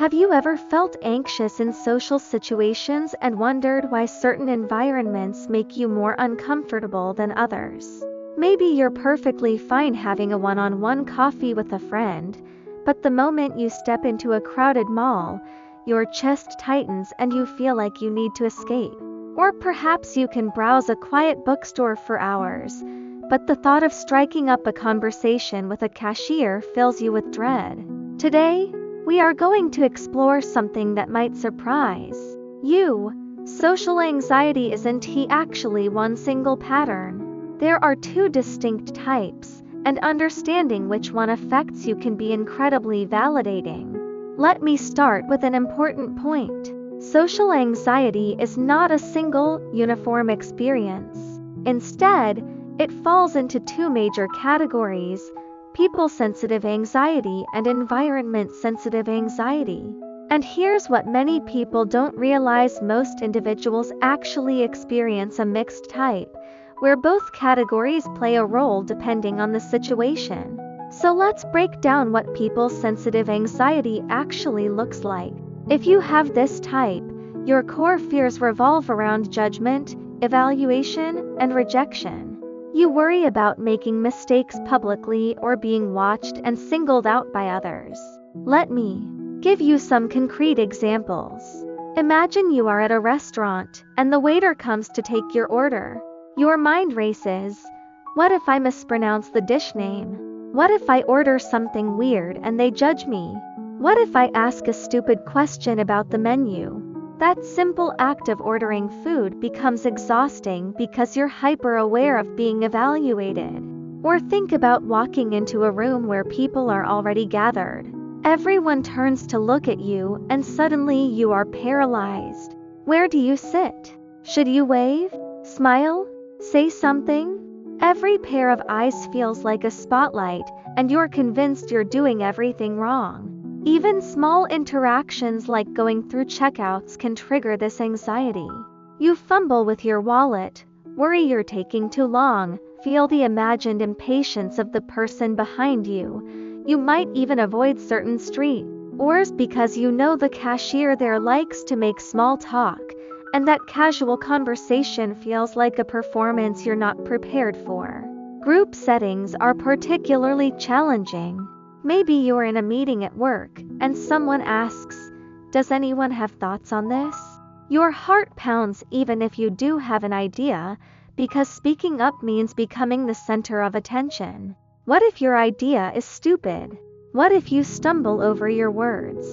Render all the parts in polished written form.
Have you ever felt anxious in social situations and wondered why certain environments make you more uncomfortable than others? Maybe you're perfectly fine having a one-on-one coffee with a friend, but the moment you step into a crowded mall, your chest tightens and you feel like you need to escape. Or perhaps you can browse a quiet bookstore for hours, but the thought of striking up a conversation with a cashier fills you with dread. Today, we are going to explore something that might surprise you. Social anxiety isn't actually one single pattern. There are two distinct types, and understanding which one affects you can be incredibly validating. Let me start with an important point. Social anxiety is not a single, uniform experience. Instead, it falls into two major categories: people-sensitive anxiety and environment-sensitive anxiety. And here's what many people don't realize: most individuals actually experience a mixed type, where both categories play a role depending on the situation. So let's break down what people-sensitive anxiety actually looks like. If you have this type, your core fears revolve around judgment, evaluation, and rejection. You worry about making mistakes publicly or being watched and singled out by others. Let me give you some concrete examples. Imagine you are at a restaurant, and the waiter comes to take your order. Your mind races. What if I mispronounce the dish name? What if I order something weird and they judge me? What if I ask a stupid question about the menu? That simple act of ordering food becomes exhausting because you're hyper-aware of being evaluated. Or think about walking into a room where people are already gathered. Everyone turns to look at you, and suddenly you are paralyzed. Where do you sit? Should you wave? Smile? Say something? Every pair of eyes feels like a spotlight, and you're convinced you're doing everything wrong. Even small interactions like going through checkouts can trigger this anxiety. You fumble with your wallet, worry you're taking too long, feel the imagined impatience of the person behind you. You might even avoid certain street or because you know the cashier there likes to make small talk, and that casual conversation feels like a performance you're not prepared for. Group settings are particularly challenging. Maybe you're in a meeting at work, and someone asks, "Does anyone have thoughts on this?" Your heart pounds even if you do have an idea, because speaking up means becoming the center of attention. What if your idea is stupid? What if you stumble over your words?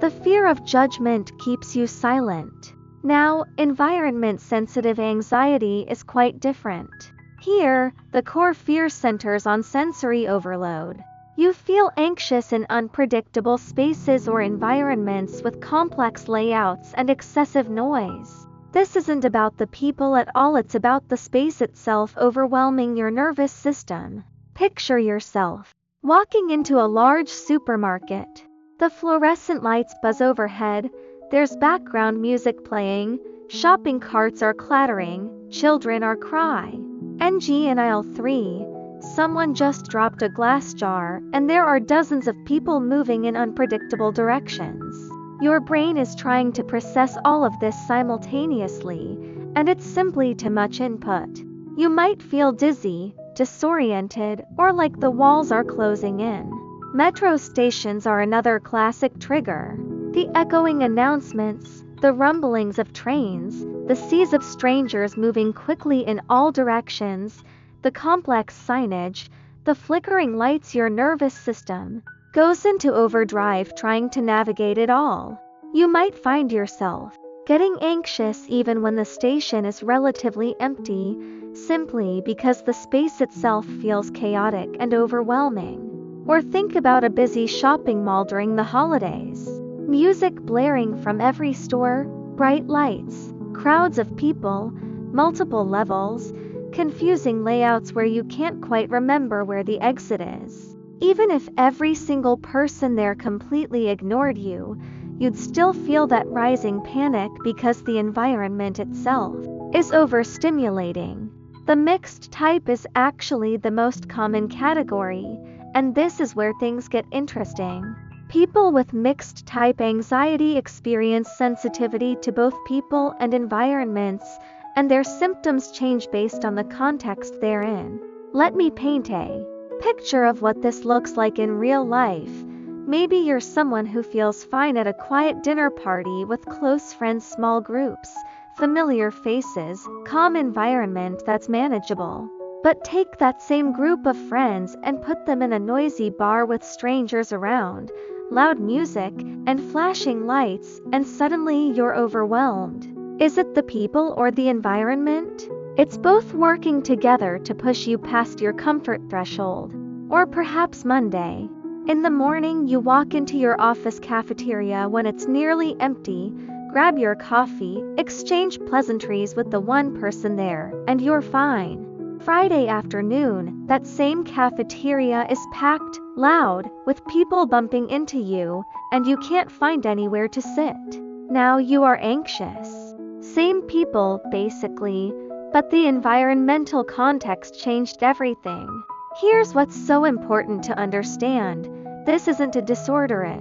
The fear of judgment keeps you silent. Now, environment-sensitive anxiety is quite different. Here, the core fear centers on sensory overload. You feel anxious in unpredictable spaces or environments with complex layouts and excessive noise. This isn't about the people at all, it's about the space itself overwhelming your nervous system. Picture yourself walking into a large supermarket. The fluorescent lights buzz overhead, there's background music playing, shopping carts are clattering, children are crying. In aisle 3. Someone just dropped a glass jar, and there are dozens of people moving in unpredictable directions. Your brain is trying to process all of this simultaneously, and it's simply too much input. You might feel dizzy, disoriented, or like the walls are closing in. Metro stations are another classic trigger. The echoing announcements, the rumblings of trains, the seas of strangers moving quickly in all directions, the complex signage, the flickering lights, your nervous system goes into overdrive trying to navigate it all. You might find yourself getting anxious even when the station is relatively empty, simply because the space itself feels chaotic and overwhelming. Or think about a busy shopping mall during the holidays. Music blaring from every store, bright lights, crowds of people, multiple levels, confusing layouts where you can't quite remember where the exit is. Even if every single person there completely ignored you, you'd still feel that rising panic because the environment itself is overstimulating. The mixed type is actually the most common category, and this is where things get interesting. People with mixed type anxiety experience sensitivity to both people and environments, and their symptoms change based on the context they're in. Let me paint a picture of what this looks like in real life. Maybe you're someone who feels fine at a quiet dinner party with close friends, small groups, familiar faces, calm environment that's manageable. But take that same group of friends and put them in a noisy bar with strangers around, loud music, and flashing lights, and suddenly you're overwhelmed. Is it the people or the environment? It's both working together to push you past your comfort threshold. Or perhaps Monday. In the morning, you walk into your office cafeteria when it's nearly empty, grab your coffee, exchange pleasantries with the one person there, and you're fine. Friday afternoon, that same cafeteria is packed, loud, with people bumping into you, and you can't find anywhere to sit. Now you are anxious. Same people, basically, but the environmental context changed everything. Here's what's so important to understand. This isn't a disorder,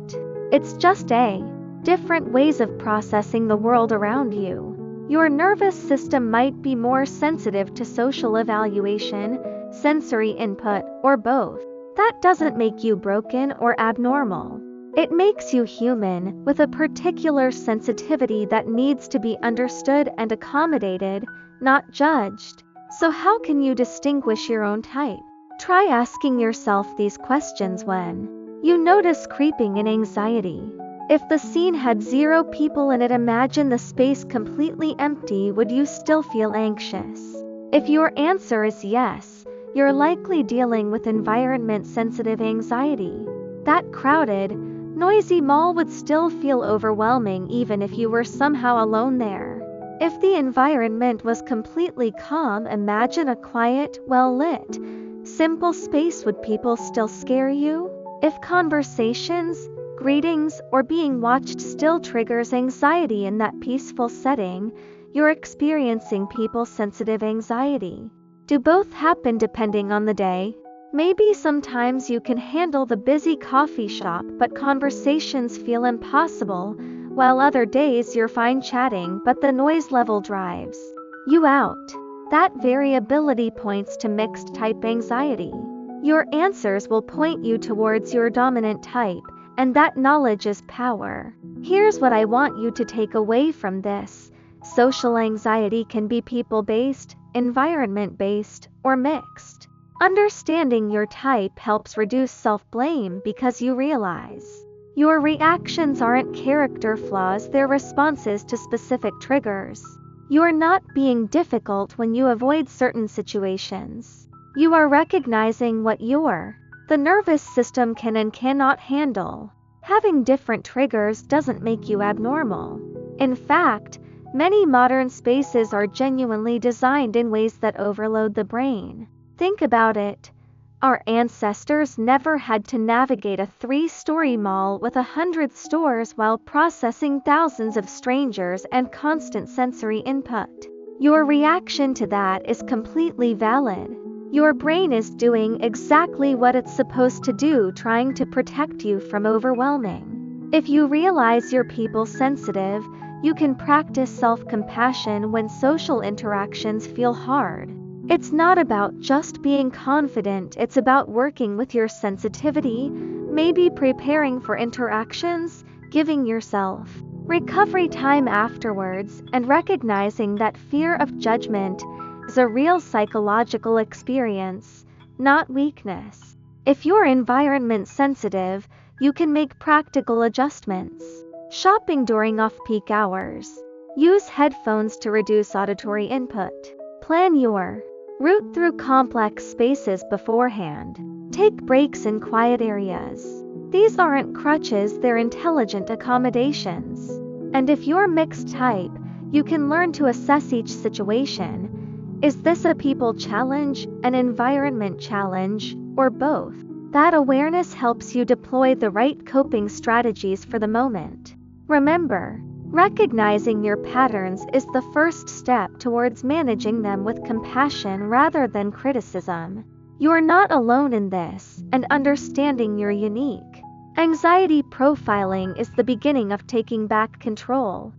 it's just a different ways of processing the world around you. Your nervous system might be more sensitive to social evaluation, sensory input, or both. That doesn't make you broken or abnormal. It makes you human, with a particular sensitivity that needs to be understood and accommodated, not judged. So how can you distinguish your own type? Try asking yourself these questions when you notice creeping in anxiety. If the scene had 0 people in it, imagine the space completely empty, would you still feel anxious? If your answer is yes, you're likely dealing with environment-sensitive anxiety. That crowded, noisy mall would still feel overwhelming even if you were somehow alone there. If the environment was completely calm, imagine a quiet, well-lit, simple space. Would people still scare you? If conversations, greetings, or being watched still triggers anxiety in that peaceful setting, you're experiencing people-sensitive anxiety. Do both happen depending on the day? Maybe sometimes you can handle the busy coffee shop but conversations feel impossible, while other days you're fine chatting but the noise level drives you out. That variability points to mixed type anxiety. Your answers will point you towards your dominant type, and that knowledge is power. Here's what I want you to take away from this. Social anxiety can be people-based, environment-based, or mixed. Understanding your type helps reduce self-blame because you realize your reactions aren't character flaws, they're responses to specific triggers. You're not being difficult when you avoid certain situations. You are recognizing what the nervous system can and cannot handle. Having different triggers doesn't make you abnormal. In fact, many modern spaces are genuinely designed in ways that overload the brain. Think about it. Our ancestors never had to navigate a 3-story mall with 100 stores while processing thousands of strangers and constant sensory input. Your reaction to that is completely valid. Your brain is doing exactly what it's supposed to do, trying to protect you from overwhelming. If you realize you're people sensitive, you can practice self-compassion when social interactions feel hard. It's not about just being confident, it's about working with your sensitivity, maybe preparing for interactions, giving yourself recovery time afterwards, and recognizing that fear of judgment is a real psychological experience, not weakness. If you're environment sensitive, you can make practical adjustments. Shopping during off-peak hours. Use headphones to reduce auditory input. Plan your route through complex spaces beforehand. Take breaks in quiet areas. These aren't crutches, they're intelligent accommodations. And if you're mixed type, you can learn to assess each situation. Is this a people challenge, an environment challenge, or both? That awareness helps you deploy the right coping strategies for the moment. Remember, recognizing your patterns is the first step towards managing them with compassion rather than criticism. You're not alone in this, and understanding you're unique Anxiety profiling is the beginning of taking back control.